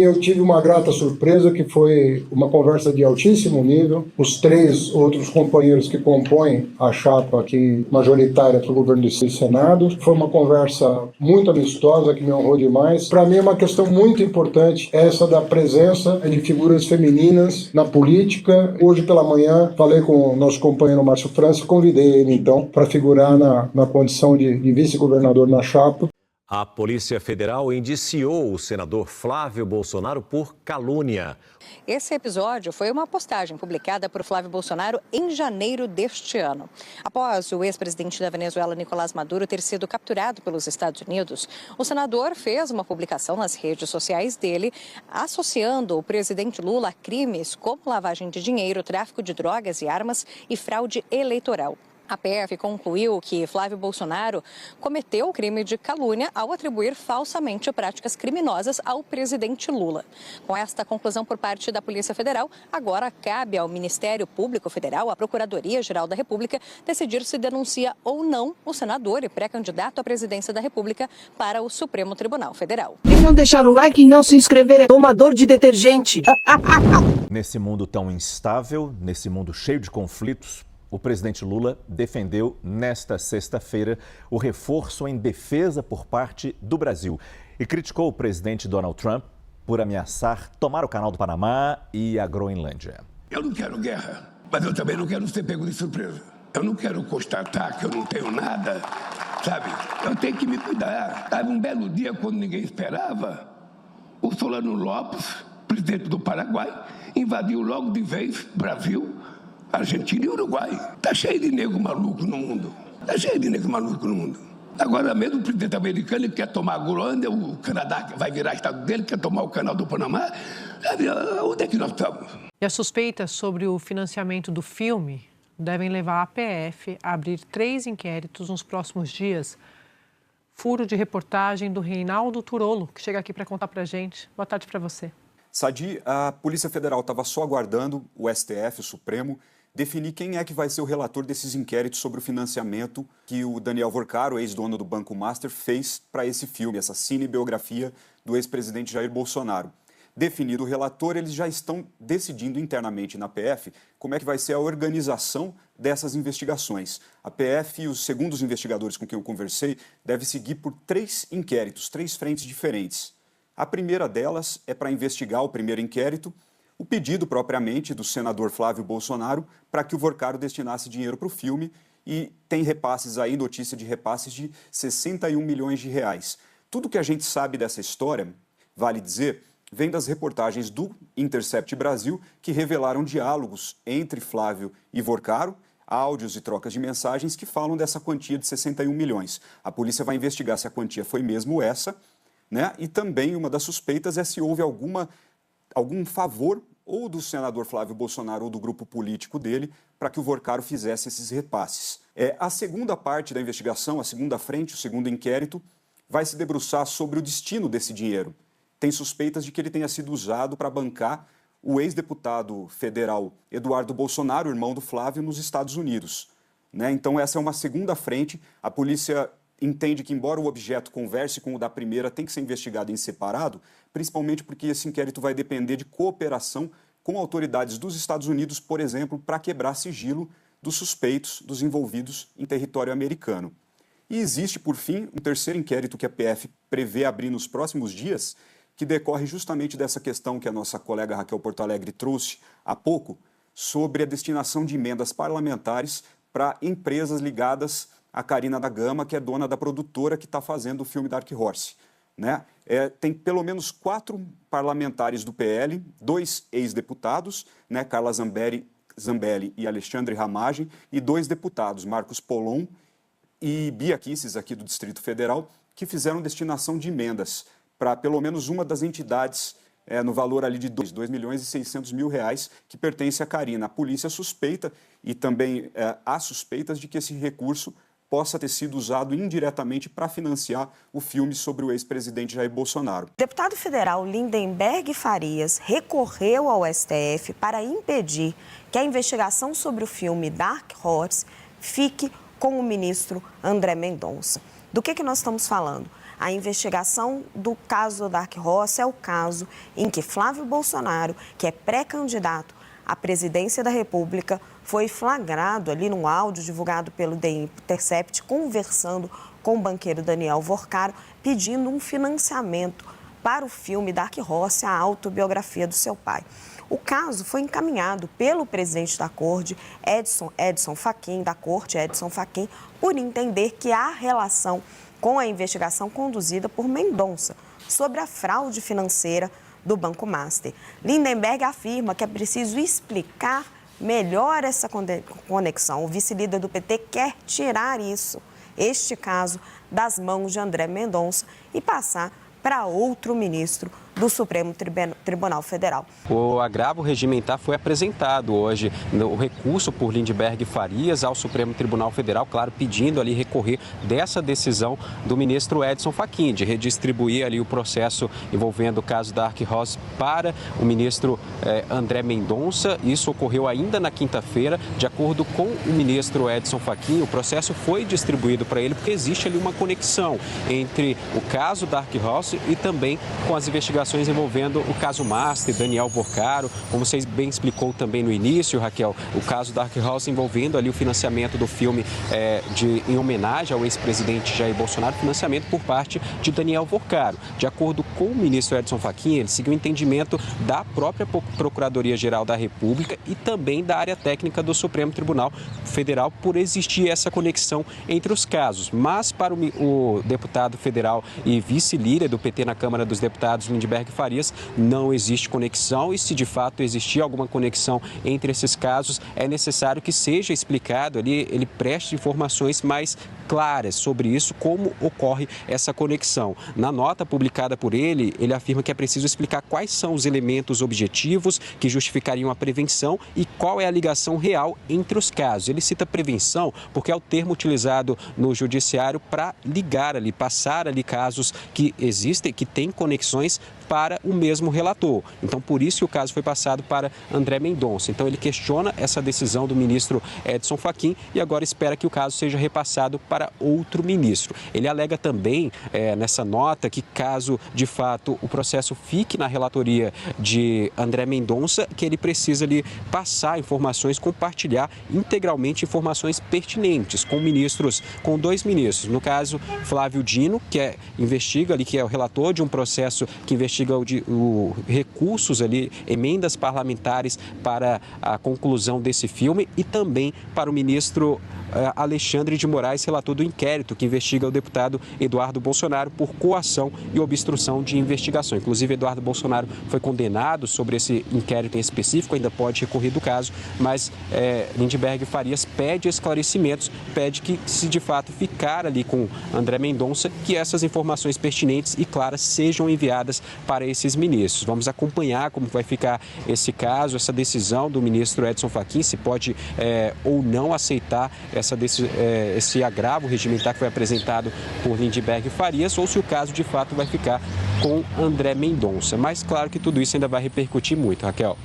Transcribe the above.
Eu tive uma grata surpresa que foi uma conversa de altíssimo nível. Os 3 outros companheiros que compõem a chapa aqui majoritária para o governo do Senado. Foi uma conversa muito amistosa que me honrou demais. Para mim é uma questão muito importante essa da presença de figuras femininas na política. Hoje pela manhã falei com o nosso companheiro Márcio França e convidei ele então para figurar na condição de vice-governador na chapa. A Polícia Federal indiciou o senador Flávio Bolsonaro por calúnia. Esse episódio foi uma postagem publicada por Flávio Bolsonaro em janeiro deste ano. Após o ex-presidente da Venezuela, Nicolás Maduro, ter sido capturado pelos Estados Unidos, o senador fez uma publicação nas redes sociais dele, associando o presidente Lula a crimes como lavagem de dinheiro, tráfico de drogas e armas e fraude eleitoral. A PF concluiu que Flávio Bolsonaro cometeu o crime de calúnia ao atribuir falsamente práticas criminosas ao presidente Lula. Com esta conclusão por parte da Polícia Federal, agora cabe ao Ministério Público Federal, à Procuradoria-Geral da República, decidir se denuncia ou não o senador e pré-candidato à presidência da República para o Supremo Tribunal Federal. Quem não deixar o like e não se inscrever é tomador de detergente. Nesse mundo tão instável, nesse mundo cheio de conflitos, o presidente Lula defendeu nesta sexta-feira o reforço em defesa por parte do Brasil e criticou o presidente Donald Trump por ameaçar tomar o Canal do Panamá e a Groenlândia. Eu não quero guerra, mas eu também não quero ser pego de surpresa. Eu não quero constatar que eu não tenho nada, sabe? Eu tenho que me cuidar. Sabe, um belo dia, quando ninguém esperava, o Solano Lopes, presidente do Paraguai, invadiu logo de vez o Brasil, Argentina e Uruguai. Tá cheio de nego maluco no mundo. Tá cheio de nego maluco no mundo. Agora mesmo o presidente americano ele quer tomar a Groenlândia, o Canadá vai virar estado dele, quer tomar o Canal do Panamá. Onde é que nós estamos? E as suspeitas sobre o financiamento do filme devem levar a PF a abrir 3 inquéritos nos próximos dias. Furo de reportagem do Reinaldo Turolo, que chega aqui para contar pra gente. Boa tarde para você. Sadi, a Polícia Federal estava só aguardando o STF, o Supremo, definir quem é que vai ser o relator desses inquéritos sobre o financiamento que o Daniel Vorcaro, ex-dono do Banco Master, fez para esse filme, essa cinebiografia do ex-presidente Jair Bolsonaro. Definido o relator, eles já estão decidindo internamente na PF como é que vai ser a organização dessas investigações. A PF, os segundos investigadores com quem eu conversei, deve seguir por 3 inquéritos, 3 frentes diferentes. A primeira delas é para investigar o primeiro inquérito, o pedido propriamente do senador Flávio Bolsonaro para que o Vorcaro destinasse dinheiro para o filme e tem repasses aí, notícia de repasses de 61 milhões de reais. Tudo que a gente sabe dessa história, vale dizer, vem das reportagens do Intercept Brasil que revelaram diálogos entre Flávio e Vorcaro, áudios e trocas de mensagens que falam dessa quantia de 61 milhões. A polícia vai investigar se a quantia foi mesmo essa, né? E também uma das suspeitas é se houve algum favor ou do senador Flávio Bolsonaro ou do grupo político dele para que o Vorcaro fizesse esses repasses. A segunda parte da investigação, a segunda frente, o segundo inquérito, vai se debruçar sobre o destino desse dinheiro. Tem suspeitas de que ele tenha sido usado para bancar o ex-deputado federal Eduardo Bolsonaro, irmão do Flávio, nos Estados Unidos, né? Então essa é uma segunda frente. A polícia entende que, embora o objeto converse com o da primeira, tem que ser investigado em separado, principalmente porque esse inquérito vai depender de cooperação com autoridades dos Estados Unidos, por exemplo, para quebrar sigilo dos suspeitos, dos envolvidos em território americano. E existe, por fim, um terceiro inquérito que a PF prevê abrir nos próximos dias, que decorre justamente dessa questão que a nossa colega Raquel Portalegre trouxe há pouco, sobre a destinação de emendas parlamentares para empresas ligadas a Carina da Gama, que é dona da produtora que está fazendo o filme Dark Horse, né? Tem pelo menos 4 parlamentares do PL, 2 ex-deputados, né? Carla Zambelli e Alexandre Ramagem, e 2 deputados, Marcos Polon e Bia Kicis, aqui do Distrito Federal, que fizeram destinação de emendas para pelo menos uma das entidades no valor ali de 2 milhões e 600 mil reais, que pertence a Carina. A polícia suspeita, e também há suspeitas de que esse recurso possa ter sido usado indiretamente para financiar o filme sobre o ex-presidente Jair Bolsonaro. O deputado federal Lindenberg Farias recorreu ao STF para impedir que a investigação sobre o filme Dark Horse fique com o ministro André Mendonça. Do que nós estamos falando? A investigação do caso Dark Horse é o caso em que Flávio Bolsonaro, que é pré-candidato à presidência da República, foi flagrado ali num áudio divulgado pelo The Intercept, conversando com o banqueiro Daniel Vorcaro, pedindo um financiamento para o filme Dark Horse, a autobiografia do seu pai. O caso foi encaminhado pelo presidente da Corte, Edson Fachin, por entender que há relação com a investigação conduzida por Mendonça sobre a fraude financeira do Banco Master. Lindenberg afirma que é preciso explicar melhor essa conexão. O vice-líder do PT quer tirar este caso, das mãos de André Mendonça e passar para outro ministro do Supremo Tribunal Federal. O agravo regimentar foi apresentado hoje, o recurso por Lindenberg Farias ao Supremo Tribunal Federal, claro, pedindo ali recorrer dessa decisão do ministro Edson Fachin, de redistribuir ali o processo envolvendo o caso da Dark Horse para o ministro André Mendonça. Isso ocorreu ainda na quinta-feira. De acordo com o ministro Edson Fachin, o processo foi distribuído para ele porque existe ali uma conexão entre o caso Dark Horse e também com as investigações envolvendo o caso Master, Daniel Vorcaro, como vocês bem explicou também no início, Raquel, o caso Dark Horse envolvendo ali o financiamento do filme em homenagem ao ex-presidente Jair Bolsonaro, financiamento por parte de Daniel Vorcaro. De acordo com o ministro Edson Fachin, ele seguiu o entendimento da própria Procuradoria-Geral da República e também da área técnica do Supremo Tribunal Federal por existir essa conexão entre os casos. Mas para o deputado federal e vice-líder do PT na Câmara dos Deputados, Lindenberg Farias, não existe conexão, e se de fato existir alguma conexão entre esses casos, é necessário que seja explicado ali, ele preste informações mais claras sobre isso, como ocorre essa conexão. Na nota publicada por ele, ele afirma que é preciso explicar quais são os elementos objetivos que justificariam a prevenção e qual é a ligação real entre os casos. Ele cita prevenção porque é o termo utilizado no judiciário para ligar ali, passar ali casos que existem, que têm conexões para o mesmo relator. Então, por isso que o caso foi passado para André Mendonça. Então, ele questiona essa decisão do ministro Edson Fachin e agora espera que o caso seja repassado para outro ministro. Ele alega também, nessa nota, que caso, de fato, o processo fique na relatoria de André Mendonça, que ele precisa ali passar informações, compartilhar integralmente informações pertinentes com dois ministros. No caso, Flávio Dino, que investiga ali, que é o relator de um processo que investiga recursos ali, emendas parlamentares para a conclusão desse filme, e também para o ministro Alexandre de Moraes, relator do inquérito que investiga o deputado Eduardo Bolsonaro por coação e obstrução de investigação. Inclusive, Eduardo Bolsonaro foi condenado sobre esse inquérito em específico, ainda pode recorrer do caso, mas Lindenberg Farias pede esclarecimentos, pede que, se de fato ficar ali com André Mendonça, que essas informações pertinentes e claras sejam enviadas para esses ministros. Vamos acompanhar como vai ficar esse caso, essa decisão do ministro Edson Fachin, se pode ou não aceitar esse agravo regimentar que foi apresentado por Lindenberg Farias, ou se o caso de fato vai ficar com André Mendonça. Mas claro que tudo isso ainda vai repercutir muito, Raquel.